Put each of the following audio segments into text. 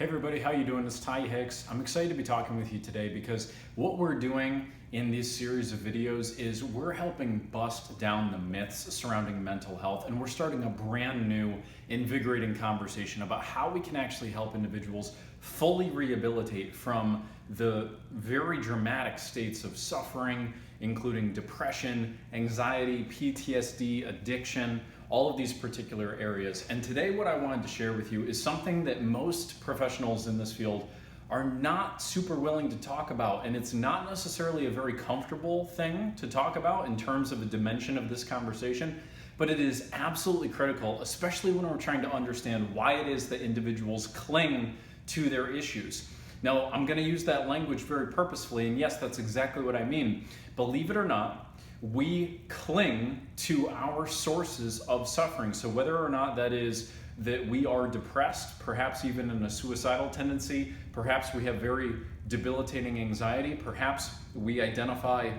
Hey everybody, how you doing? It's Hicks. I'm excited to be talking with you today because what we're doing in this series of videos is we're helping bust down the myths surrounding mental health, and we're starting a brand new, invigorating conversation about how we can actually help individuals fully rehabilitate from the very dramatic states of suffering, including depression, anxiety, PTSD, addiction, all of these particular areas. And today what I wanted to share with you is something that most professionals in this field are not super willing to talk about, and it's not necessarily a very comfortable thing to talk about in terms of a dimension of this conversation, but it is absolutely critical, especially when we're trying to understand why it is that individuals cling to their issues. Now, I'm going to use that language very purposefully, and yes, that's exactly what I mean. Believe it or not, we cling to our sources of suffering. So whether or not that is that we are depressed, perhaps even in a suicidal tendency, perhaps we have very debilitating anxiety, perhaps we identify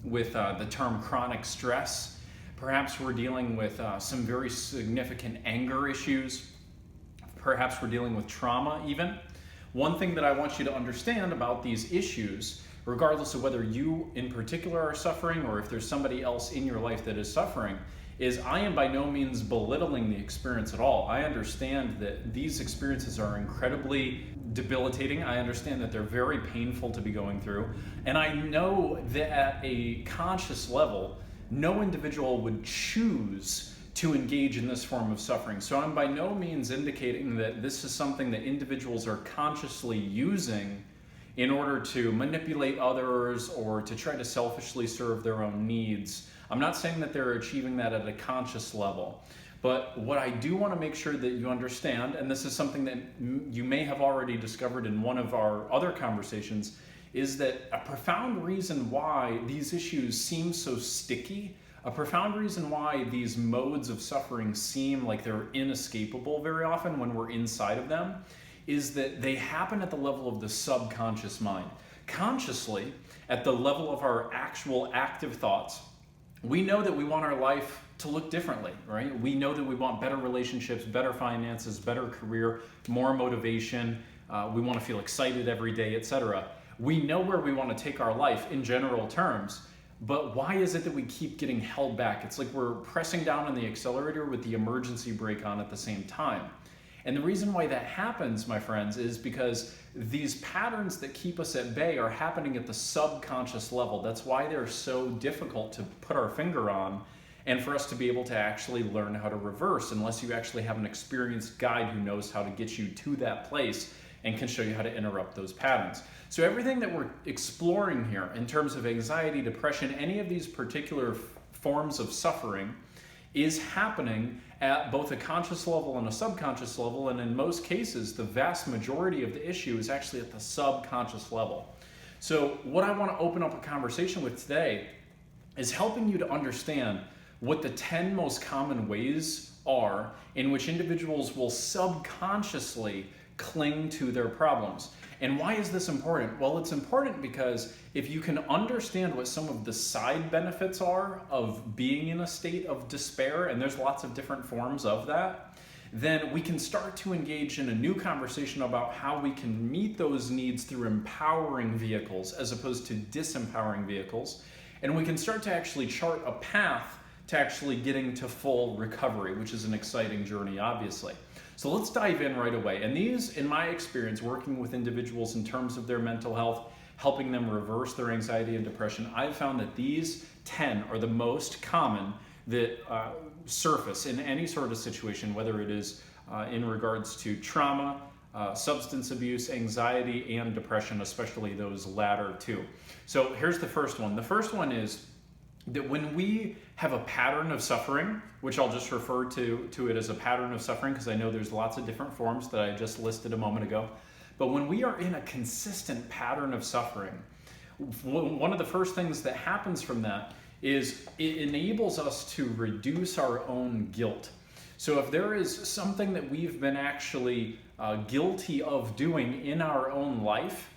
with the term chronic stress, perhaps we're dealing with some very significant anger issues, perhaps we're dealing with trauma even. One thing that I want you to understand about these issues, regardless of whether you in particular are suffering or if there's somebody else in your life that is suffering, is I am by no means belittling the experience at all. I understand that these experiences are incredibly debilitating. I understand that they're very painful to be going through. And I know that at a conscious level, no individual would choose to engage in this form of suffering. So I'm by no means indicating that this is something that individuals are consciously using in order to manipulate others or to try to selfishly serve their own needs. I'm not saying that they're achieving that at a conscious level, but what I do want to make sure that you understand, and this is something that you may have already discovered in one of our other conversations, is that a profound reason why these issues seem so sticky, a profound reason why these modes of suffering seem like they're inescapable very often when we're inside of them, is that they happen at the level of the subconscious mind. Consciously, at the level of our actual active thoughts, we know that we want our life to look differently, right? We know that we want better relationships, better finances, better career, more motivation. We want to feel excited every day, etc. We know where we want to take our life in general terms, but why is it that we keep getting held back? It's like we're pressing down on the accelerator with the emergency brake on at the same time. And the reason why that happens, my friends, is because these patterns that keep us at bay are happening at the subconscious level. That's why they're so difficult to put our finger on and for us to be able to actually learn how to reverse, unless you actually have an experienced guide who knows how to get you to that place and can show you how to interrupt those patterns. So everything that we're exploring here in terms of anxiety, depression, any of these particular forms of suffering is happening at both a conscious level and a subconscious level, and in most cases, the vast majority of the issue is actually at the subconscious level. So what I want to open up a conversation with today is helping you to understand what the 10 most common ways are in which individuals will subconsciously cling to their problems. And why is this important? Well, it's important because if you can understand what some of the side benefits are of being in a state of despair, and there's lots of different forms of that, then we can start to engage in a new conversation about how we can meet those needs through empowering vehicles as opposed to disempowering vehicles. And we can start to actually chart a path to actually getting to full recovery, which is an exciting journey, obviously. So let's dive in right away. And these, in my experience, working with individuals in terms of their mental health, helping them reverse their anxiety and depression, I've found that these 10 are the most common that surface in any sort of situation, whether it is in regards to trauma, substance abuse, anxiety, and depression, especially those latter two. So here's the first one. The first one is that when we have a pattern of suffering, which I'll just refer to it as a pattern of suffering because I know there's lots of different forms that I just listed a moment ago, but when we are in a consistent pattern of suffering, one of the first things that happens from that is it enables us to reduce our own guilt. So if there is something that we've been actually guilty of doing in our own life,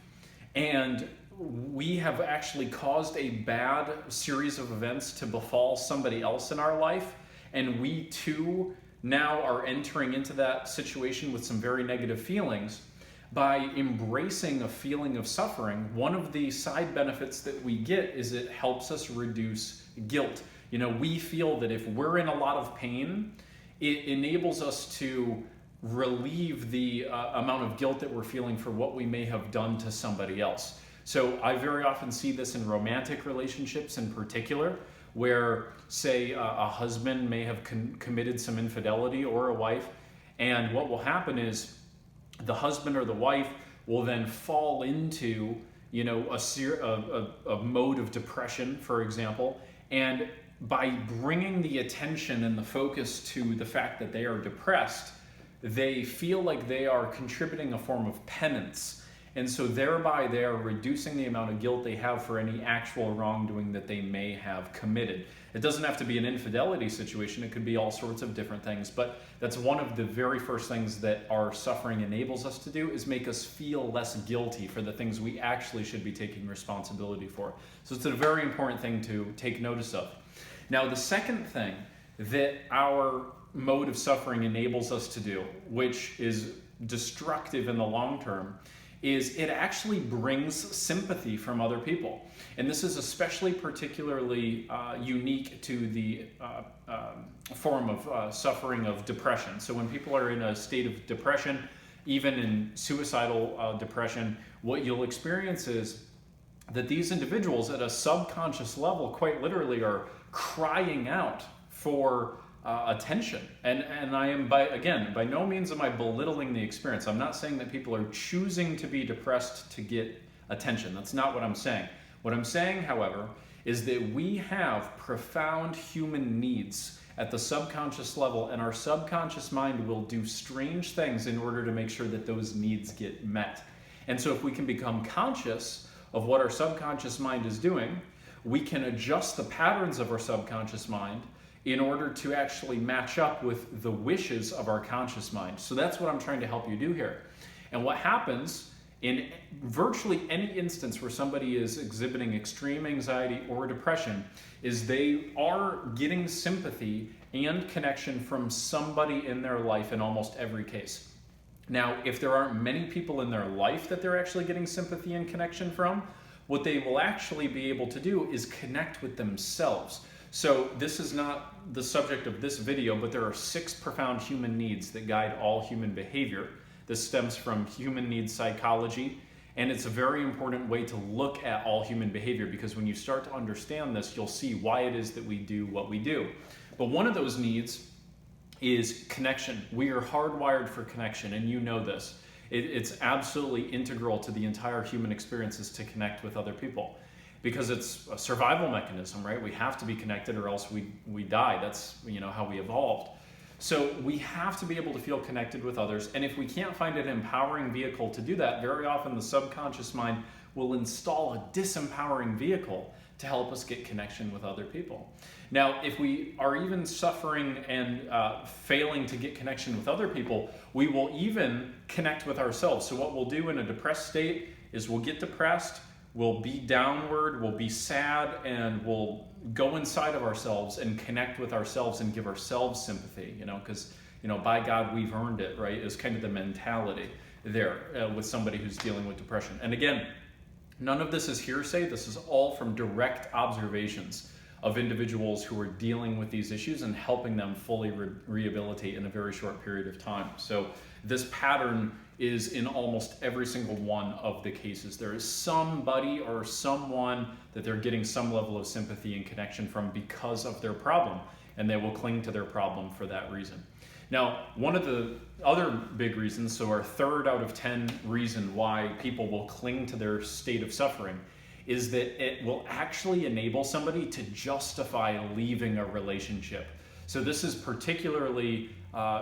and we have actually caused a bad series of events to befall somebody else in our life, and we too now are entering into that situation with some very negative feelings, by embracing a feeling of suffering, one of the side benefits that we get is it helps us reduce guilt. You know, we feel that if we're in a lot of pain, it enables us to relieve the amount of guilt that we're feeling for what we may have done to somebody else. So I very often see this in romantic relationships in particular, where say a husband may have committed some infidelity, or a wife, and what will happen is the husband or the wife will then fall into, you know, a mode of depression, for example, and by bringing the attention and the focus to the fact that they are depressed, they feel like they are contributing a form of penance. And so thereby they are reducing the amount of guilt they have for any actual wrongdoing that they may have committed. It doesn't have to be an infidelity situation, it could be all sorts of different things, but that's one of the very first things that our suffering enables us to do, is make us feel less guilty for the things we actually should be taking responsibility for. So it's a very important thing to take notice of. Now, the second thing that our mode of suffering enables us to do, which is destructive in the long term, is it actually brings sympathy from other people. And this is especially particularly unique to the form of suffering of depression. So when people are in a state of depression, even in suicidal depression, what you'll experience is that these individuals at a subconscious level quite literally are crying out for attention. And I am, by no means am I belittling the experience. I'm not saying that people are choosing to be depressed to get attention. That's not what I'm saying. What I'm saying, however, is that we have profound human needs at the subconscious level, and our subconscious mind will do strange things in order to make sure that those needs get met. And so if we can become conscious of what our subconscious mind is doing, we can adjust the patterns of our subconscious mind in order to actually match up with the wishes of our conscious mind. So that's what I'm trying to help you do here. And what happens in virtually any instance where somebody is exhibiting extreme anxiety or depression is they are getting sympathy and connection from somebody in their life in almost every case. Now, if there aren't many people in their life that they're actually getting sympathy and connection from, what they will actually be able to do is connect with themselves. So this is not the subject of this video, but there are 6 profound human needs that guide all human behavior. This stems from human needs psychology, and it's a very important way to look at all human behavior, because when you start to understand this, you'll see why it is that we do what we do. But one of those needs is connection. We are hardwired for connection, and you know this. It's absolutely integral to the entire human experience is to connect with other people, because it's a survival mechanism, right? We have to be connected or else we die. That's, you know, how we evolved. So we have to be able to feel connected with others, and if we can't find an empowering vehicle to do that, very often the subconscious mind will install a disempowering vehicle to help us get connection with other people. Now, if we are even suffering and failing to get connection with other people, we will even connect with ourselves. So what we'll do in a depressed state is we'll get depressed, we'll be downward, we'll be sad, and we'll go inside of ourselves and connect with ourselves and give ourselves sympathy, you know, because, you know, by God, we've earned it, right? Is kind of the mentality there with somebody who's dealing with depression. And again, none of this is hearsay. This is all from direct observations of individuals who are dealing with these issues and helping them fully rehabilitate in a very short period of time. So this pattern is in almost every single one of the cases. There is somebody or someone that they're getting some level of sympathy and connection from because of their problem, and they will cling to their problem for that reason. Now, one of the other big reasons, so our 3rd out of 10 reason why people will cling to their state of suffering, is that it will actually enable somebody to justify leaving a relationship. So this is particularly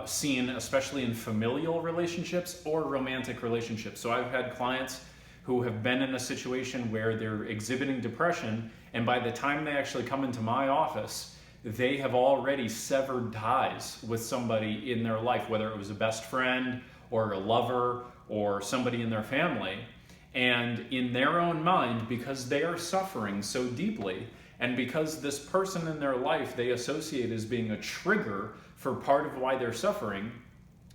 seen especially in familial relationships or romantic relationships. So I've had clients who have been in a situation where they're exhibiting depression, and by the time they actually come into my office, they have already severed ties with somebody in their life, whether it was a best friend or a lover or somebody in their family. And in their own mind, because they are suffering so deeply, and because this person in their life they associate as being a trigger for part of why they're suffering,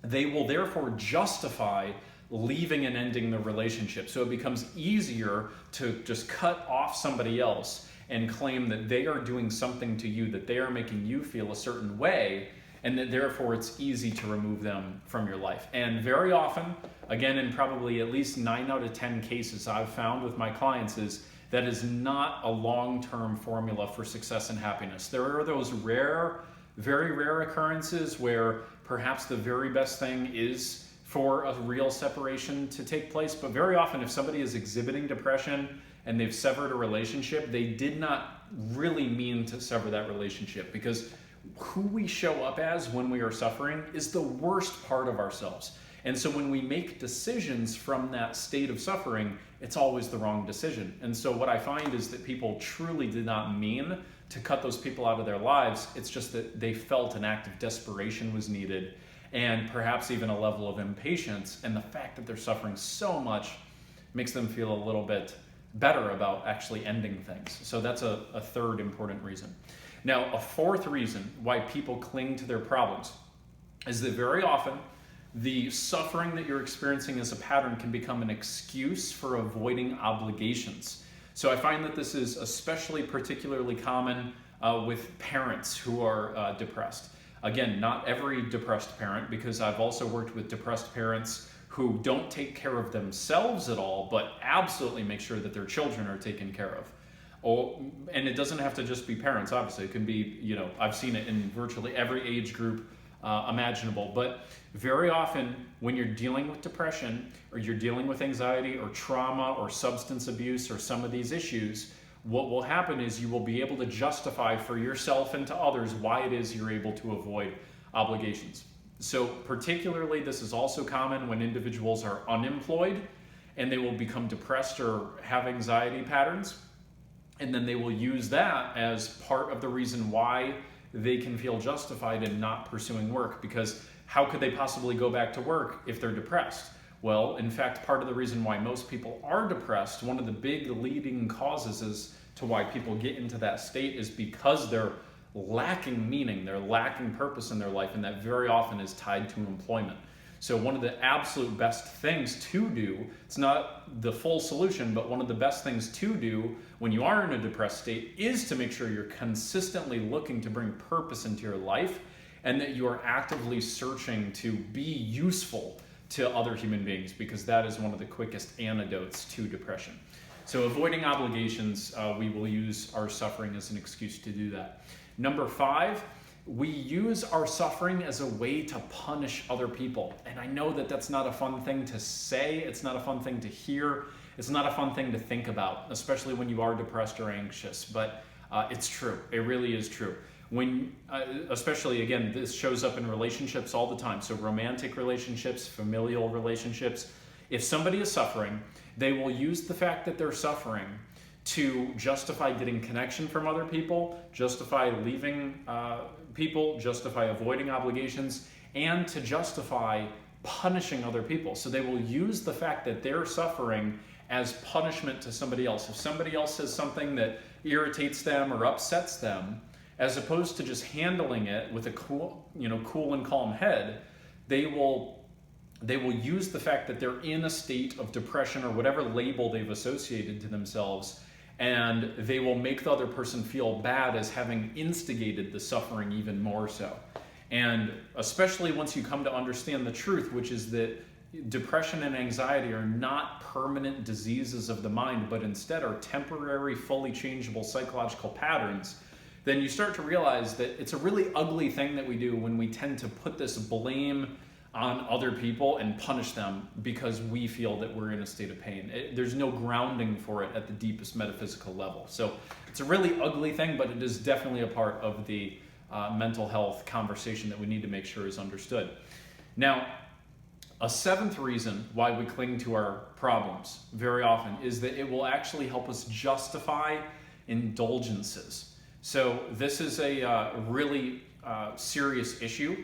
they will therefore justify leaving and ending the relationship. So it becomes easier to just cut off somebody else and claim that they are doing something to you, that they are making you feel a certain way, and that therefore it's easy to remove them from your life. And very often, again, in probably at least 9 out of 10 cases I've found with my clients, is that is not a long-term formula for success and happiness. There are those rare, very rare occurrences where perhaps the very best thing is for a real separation to take place, but very often if somebody is exhibiting depression and they've severed a relationship, they did not really mean to sever that relationship, because who we show up as when we are suffering is the worst part of ourselves. And so when we make decisions from that state of suffering, it's always the wrong decision. And so what I find is that people truly did not mean to cut those people out of their lives. It's just that they felt an act of desperation was needed, and perhaps even a level of impatience. And the fact that they're suffering so much makes them feel a little bit better about actually ending things. So that's a third important reason. Now, a fourth reason why people cling to their problems is that very often the suffering that you're experiencing as a pattern can become an excuse for avoiding obligations. So I find that this is especially particularly common with parents who are depressed. Again, not every depressed parent, because I've also worked with depressed parents who don't take care of themselves at all, but absolutely make sure that their children are taken care of. Oh, and it doesn't have to just be parents, obviously. It can be, I've seen it in virtually every age group imaginable. But very often when you're dealing with depression, or you're dealing with anxiety or trauma or substance abuse or some of these issues, what will happen is you will be able to justify for yourself and to others why it is you're able to avoid obligations. So particularly this is also common when individuals are unemployed and they will become depressed or have anxiety patterns. And then they will use that as part of the reason why they can feel justified in not pursuing work, because how could they possibly go back to work if they're depressed? Well, in fact, part of the reason why most people are depressed, one of the big leading causes as to why people get into that state, is because they're lacking meaning, they're lacking purpose in their life, and that very often is tied to employment. So one of the absolute best things to do, it's not the full solution, but one of the best things to do when you are in a depressed state is to make sure you're consistently looking to bring purpose into your life, and that you are actively searching to be useful to other human beings, because that is one of the quickest antidotes to depression. So avoiding obligations, we will use our suffering as an excuse to do that. Number 5, we use our suffering as a way to punish other people. And I know that that's not a fun thing to say, it's not a fun thing to hear, it's not a fun thing to think about, especially when you are depressed or anxious, but it's true, it really is true. When, especially again, this shows up in relationships all the time, so romantic relationships, familial relationships. If somebody is suffering, they will use the fact that they're suffering to justify getting connection from other people, justify leaving people, justify avoiding obligations, and to justify punishing other people. So they will use the fact that they're suffering as punishment to somebody else. If somebody else says something that irritates them or upsets them, as opposed to just handling it with a cool and calm head, they will use the fact that they're in a state of depression or whatever label they've associated to themselves, and they will make the other person feel bad as having instigated the suffering even more so. And especially once you come to understand the truth, which is that depression and anxiety are not permanent diseases of the mind, but instead are temporary, fully changeable psychological patterns, then you start to realize that it's a really ugly thing that we do when we tend to put this blame on other people and punish them because we feel that we're in a state of pain. There's no grounding for it at the deepest metaphysical level. So it's a really ugly thing, but it is definitely a part of the mental health conversation that we need to make sure is understood. Now, a 7th reason why we cling to our problems very often is that it will actually help us justify indulgences. So this is a really serious issue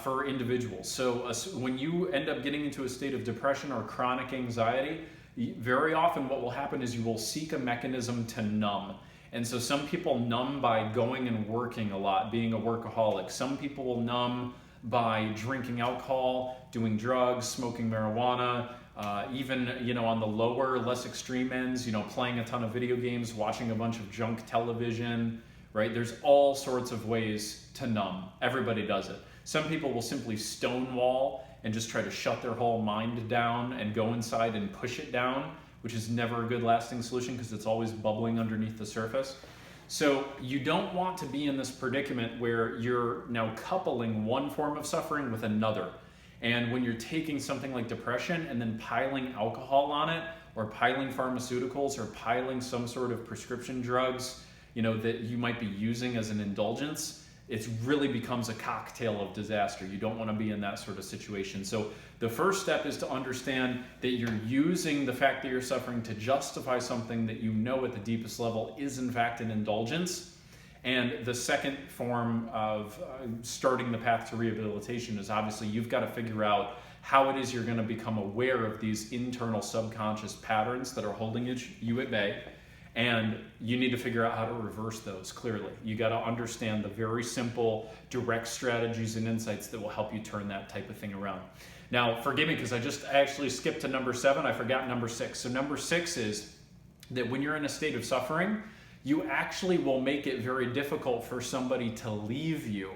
for individuals. So when you end up getting into a state of depression or chronic anxiety, very often what will happen is you will seek a mechanism to numb. And so some people numb by going and working a lot, being a workaholic. Some people will numb by drinking alcohol, doing drugs, smoking marijuana, even, on the lower, less extreme ends, playing a ton of video games, watching a bunch of junk television, right? There's all sorts of ways to numb. Everybody does it. Some people will simply stonewall and just try to shut their whole mind down and go inside and push it down, which is never a good lasting solution because it's always bubbling underneath the surface. So you don't want to be in this predicament where you're now coupling one form of suffering with another. And when you're taking something like depression and then piling alcohol on it, or piling pharmaceuticals, or piling some sort of prescription drugs, that you might be using as an indulgence, it really becomes a cocktail of disaster. You don't want to be in that sort of situation. So the first step is to understand that you're using the fact that you're suffering to justify something that you know at the deepest level is in fact an indulgence. And the second form of starting the path to rehabilitation is obviously you've got to figure out how it is you're going to become aware of these internal subconscious patterns that are holding you at bay. And you need to figure out how to reverse those clearly. You got to understand the very simple, direct strategies and insights that will help you turn that type of thing around. Now, forgive me because I actually skipped to number 7. I forgot number 6. So number 6 is that when you're in a state of suffering, you actually will make it very difficult for somebody to leave you.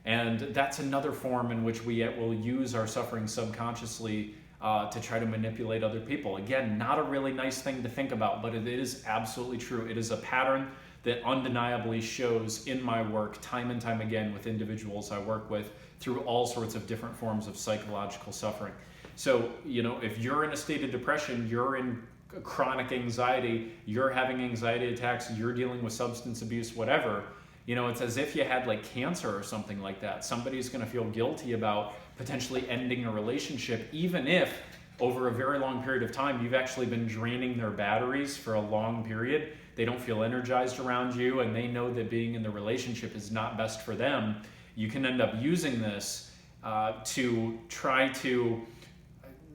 And that's another form in which we will use our suffering subconsciously to try to manipulate other people. Again, not a really nice thing to think about, but it is absolutely true. It is a pattern that undeniably shows in my work time and time again with individuals I work with through all sorts of different forms of psychological suffering. So, if you're in a state of depression, you're in chronic anxiety, you're having anxiety attacks, you're dealing with substance abuse, whatever, it's as if you had like cancer or something like that. Somebody's going to feel guilty about potentially ending a relationship, even if over a very long period of time you've actually been draining their batteries for a long period. They don't feel energized around you, and they know that being in the relationship is not best for them. You can end up using this to try to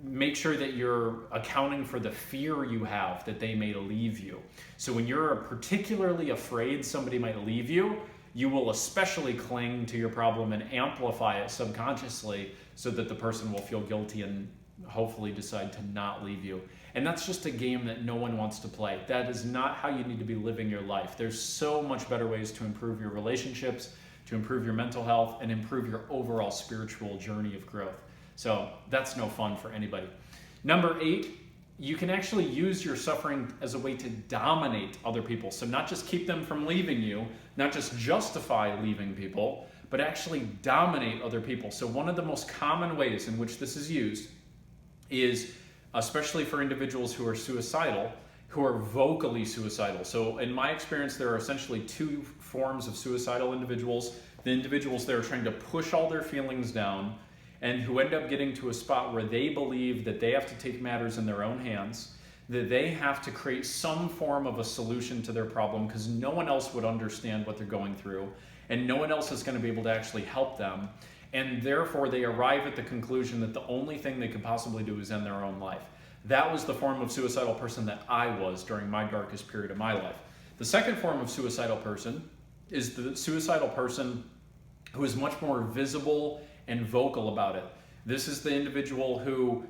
make sure that you're accounting for the fear you have that they may leave you. So when you're particularly afraid somebody might leave you, you will especially cling to your problem and amplify it subconsciously so that the person will feel guilty and hopefully decide to not leave you. And that's just a game that no one wants to play. That is not how you need to be living your life. There's so much better ways to improve your relationships, to improve your mental health, and improve your overall spiritual journey of growth. So that's no fun for anybody. Number 8, you can actually use your suffering as a way to dominate other people. So not just keep them from leaving you, not just justify leaving people, but actually dominate other people. So one of the most common ways in which this is used is, especially for individuals who are suicidal, who are vocally suicidal. So in my experience, there are essentially 2 forms of suicidal individuals. The individuals that are trying to push all their feelings down and who end up getting to a spot where they believe that they have to take matters in their own hands, that they have to create some form of a solution to their problem because no one else would understand what they're going through and no one else is going to be able to actually help them. And therefore they arrive at the conclusion that the only thing they could possibly do is end their own life. That was the form of suicidal person that I was during my darkest period of my life. The second form of suicidal person is the suicidal person who is much more visible and vocal about it. This is the individual who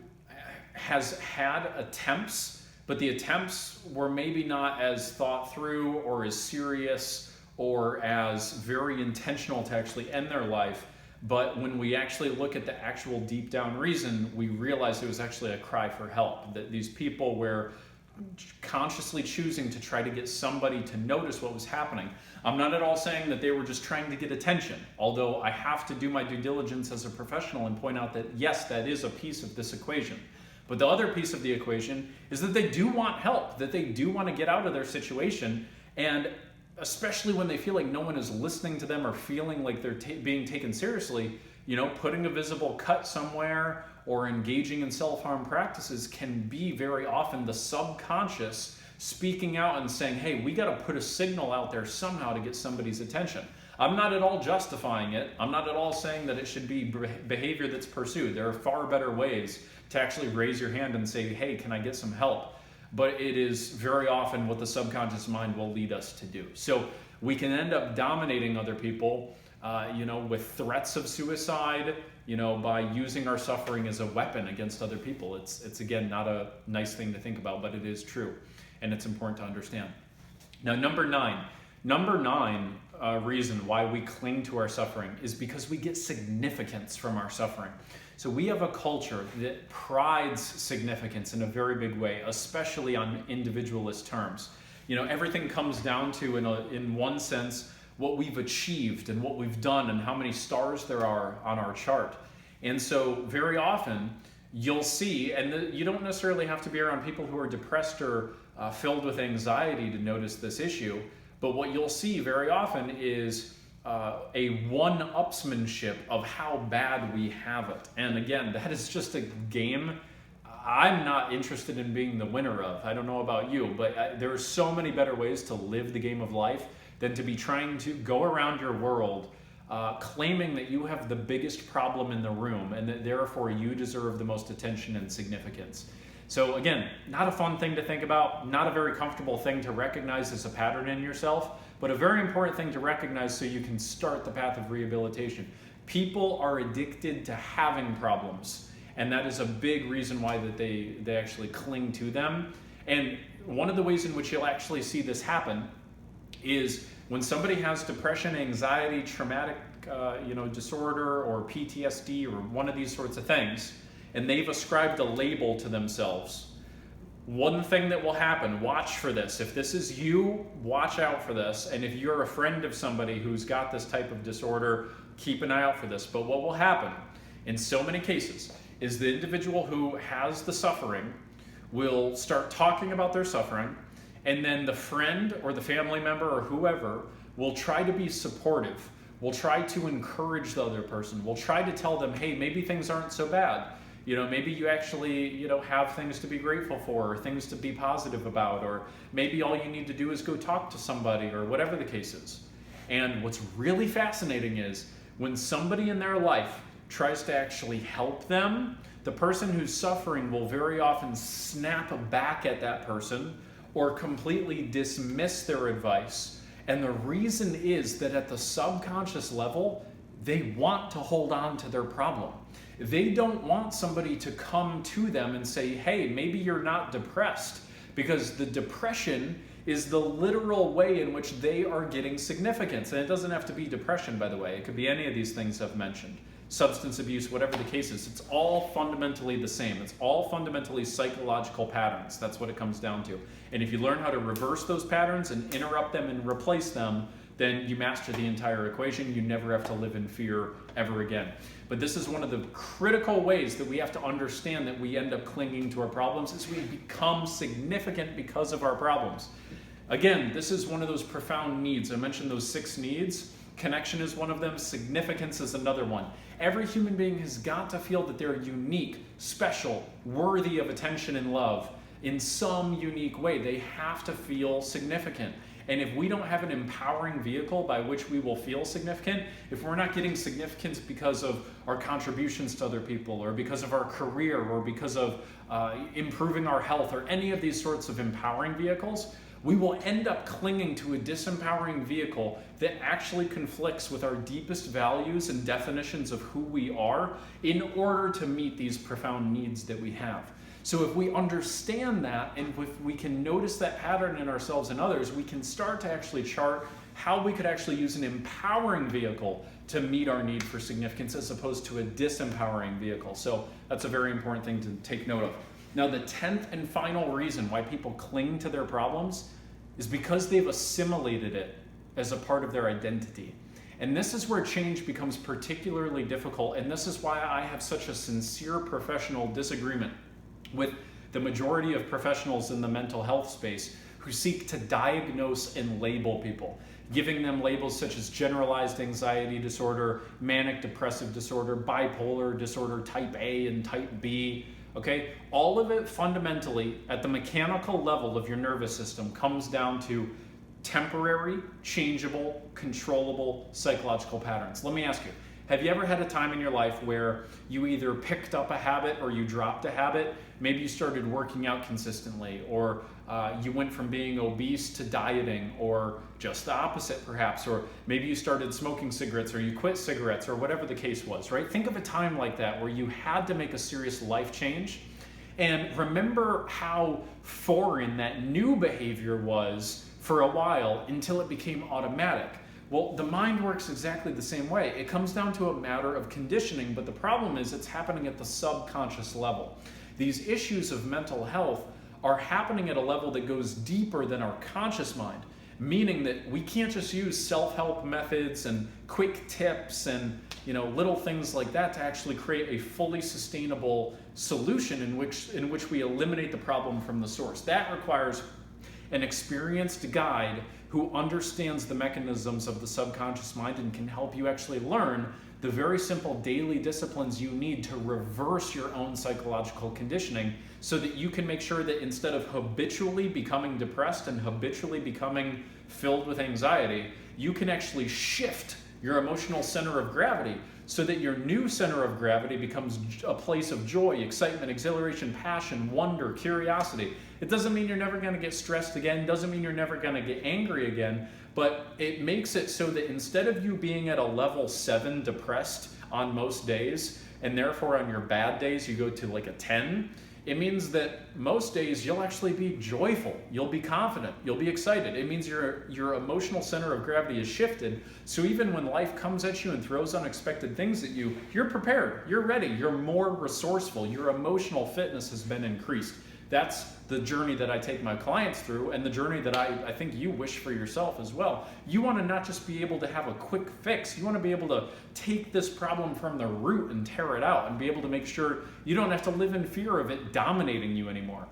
has had attempts, but the attempts were maybe not as thought through or as serious or as very intentional to actually end their life. But when we actually look at the actual deep down reason, we realize it was actually a cry for help, that these people were consciously choosing to try to get somebody to notice what was happening. I'm not at all saying that they were just trying to get attention, although I have to do my due diligence as a professional and point out that yes, that is a piece of this equation. But the other piece of the equation is that they do want help, that they do want to get out of their situation, and especially when they feel like no one is listening to them or feeling like they're being taken seriously, putting a visible cut somewhere or engaging in self-harm practices can be very often the subconscious speaking out and saying, hey, we got to put a signal out there somehow to get somebody's attention. I'm not at all justifying it. I'm not at all saying that it should be behavior that's pursued. There are far better ways to actually raise your hand and say, hey, can I get some help? But it is very often what the subconscious mind will lead us to do. So we can end up dominating other people with threats of suicide, by using our suffering as a weapon against other people. It's again, not a nice thing to think about, but it is true, and it's important to understand. Now, number nine reason why we cling to our suffering is because we get significance from our suffering. So we have a culture that prides significance in a very big way, especially on individualist terms. Everything comes down to, in one sense, what we've achieved and what we've done and how many stars there are on our chart. And so very often you'll see, and you don't necessarily have to be around people who are depressed or filled with anxiety to notice this issue, but what you'll see very often is a one-upsmanship of how bad we have it. And again, that is just a game I'm not interested in being the winner of. I don't know about you, but there are so many better ways to live the game of life than to be trying to go around your world claiming that you have the biggest problem in the room and that therefore you deserve the most attention and significance. So again, not a fun thing to think about, not a very comfortable thing to recognize as a pattern in yourself, but a very important thing to recognize so you can start the path of rehabilitation. People are addicted to having problems, and that is a big reason why that they actually cling to them. And one of the ways in which you'll actually see this happen is when somebody has depression, anxiety, traumatic disorder, or PTSD, or one of these sorts of things, and they've ascribed a label to themselves. One thing that will happen, watch for this. If this is you, watch out for this. And if you're a friend of somebody who's got this type of disorder, keep an eye out for this. But what will happen in so many cases is the individual who has the suffering will start talking about their suffering, and then the friend or the family member or whoever will try to be supportive, will try to encourage the other person, will try to tell them, hey, maybe things aren't so bad. Maybe you actually, have things to be grateful for, or things to be positive about, or maybe all you need to do is go talk to somebody, or whatever the case is. And what's really fascinating is when somebody in their life tries to actually help them, the person who's suffering will very often snap back at that person or completely dismiss their advice. And the reason is that at the subconscious level, they want to hold on to their problem. They don't want somebody to come to them and say, hey, maybe you're not depressed, because the depression is the literal way in which they are getting significance. And it doesn't have to be depression, by the way. It could be any of these things I've mentioned. Substance abuse, whatever the case is. It's all fundamentally the same. It's all fundamentally psychological patterns. That's what it comes down to. And if you learn how to reverse those patterns and interrupt them and replace them, then you master the entire equation. You never have to live in fear ever again. But this is one of the critical ways that we have to understand that we end up clinging to our problems, is we become significant because of our problems. Again, this is one of those profound needs. I mentioned those 6 needs. Connection is one of them. Significance is another one. Every human being has got to feel that they're unique, special, worthy of attention and love in some unique way. They have to feel significant. And if we don't have an empowering vehicle by which we will feel significant, if we're not getting significance because of our contributions to other people, or because of our career, or because of improving our health, or any of these sorts of empowering vehicles, we will end up clinging to a disempowering vehicle that actually conflicts with our deepest values and definitions of who we are in order to meet these profound needs that we have. So if we understand that, and if we can notice that pattern in ourselves and others, we can start to actually chart how we could actually use an empowering vehicle to meet our need for significance as opposed to a disempowering vehicle. So that's a very important thing to take note of. Now, the 10th and final reason why people cling to their problems is because they've assimilated it as a part of their identity. And this is where change becomes particularly difficult, and this is why I have such a sincere professional disagreement with the majority of professionals in the mental health space who seek to diagnose and label people, giving them labels such as generalized anxiety disorder, manic depressive disorder, bipolar disorder type A and type B. Okay, all of it fundamentally at the mechanical level of your nervous system comes down to temporary, changeable, controllable psychological patterns. Let me ask you, Have you ever had a time in your life where you either picked up a habit or you dropped a habit? Maybe you started working out consistently, or you went from being obese to dieting, or just the opposite perhaps, or maybe you started smoking cigarettes or you quit cigarettes, or whatever the case was, right? Think of a time like that where you had to make a serious life change, and remember how foreign that new behavior was for a while until it became automatic. Well, the mind works exactly the same way. It comes down to a matter of conditioning, but the problem is it's happening at the subconscious level. These issues of mental health are happening at a level that goes deeper than our conscious mind, meaning that we can't just use self-help methods and quick tips and little things like that to actually create a fully sustainable solution in which we eliminate the problem from the source. That requires an experienced guide who understands the mechanisms of the subconscious mind and can help you actually learn the very simple daily disciplines you need to reverse your own psychological conditioning, so that you can make sure that instead of habitually becoming depressed and habitually becoming filled with anxiety, you can actually shift your emotional center of gravity so that your new center of gravity becomes a place of joy, excitement, exhilaration, passion, wonder, curiosity. It doesn't mean you're never going to get stressed again, doesn't mean you're never going to get angry again, but it makes it so that instead of you being at a level 7 depressed on most days, and therefore on your bad days you go to like a 10, it means that most days you'll actually be joyful, you'll be confident, you'll be excited. It means your emotional center of gravity is shifted, so even when life comes at you and throws unexpected things at you, you're prepared, you're ready, you're more resourceful, your emotional fitness has been increased. That's the journey that I take my clients through, and the journey that I think you wish for yourself as well. You want to not just be able to have a quick fix, you want to be able to take this problem from the root and tear it out and be able to make sure you don't have to live in fear of it dominating you anymore.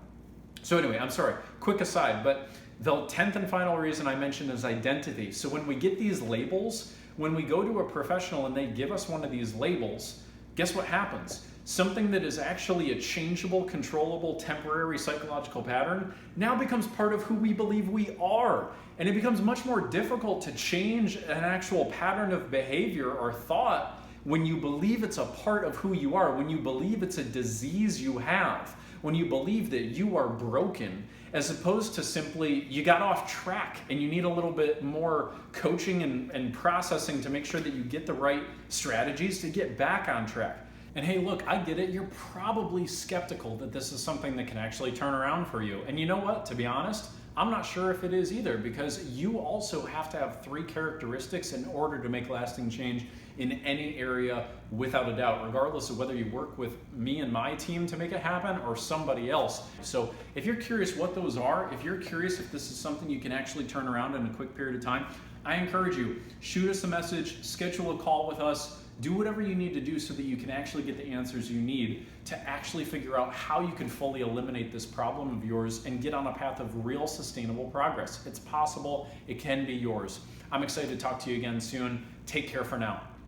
So anyway, I'm sorry, quick aside, but the 10th and final reason I mentioned is identity. So when we get these labels, when we go to a professional and they give us one of these labels, guess what happens? Something that is actually a changeable, controllable, temporary psychological pattern now becomes part of who we believe we are. And it becomes much more difficult to change an actual pattern of behavior or thought when you believe it's a part of who you are, when you believe it's a disease you have, when you believe that you are broken, as opposed to simply you got off track and you need a little bit more coaching and processing to make sure that you get the right strategies to get back on track. And hey, look, I get it. You're probably skeptical that this is something that can actually turn around for you. And you know what? To be honest, I'm not sure if it is either, because you also have to have 3 characteristics in order to make lasting change in any area without a doubt, regardless of whether you work with me and my team to make it happen or somebody else. So if you're curious what those are, if you're curious if this is something you can actually turn around in a quick period of time, I encourage you, shoot us a message, schedule a call with us, do whatever you need to do so that you can actually get the answers you need to actually figure out how you can fully eliminate this problem of yours and get on a path of real sustainable progress. It's possible, it can be yours. I'm excited to talk to you again soon. Take care for now.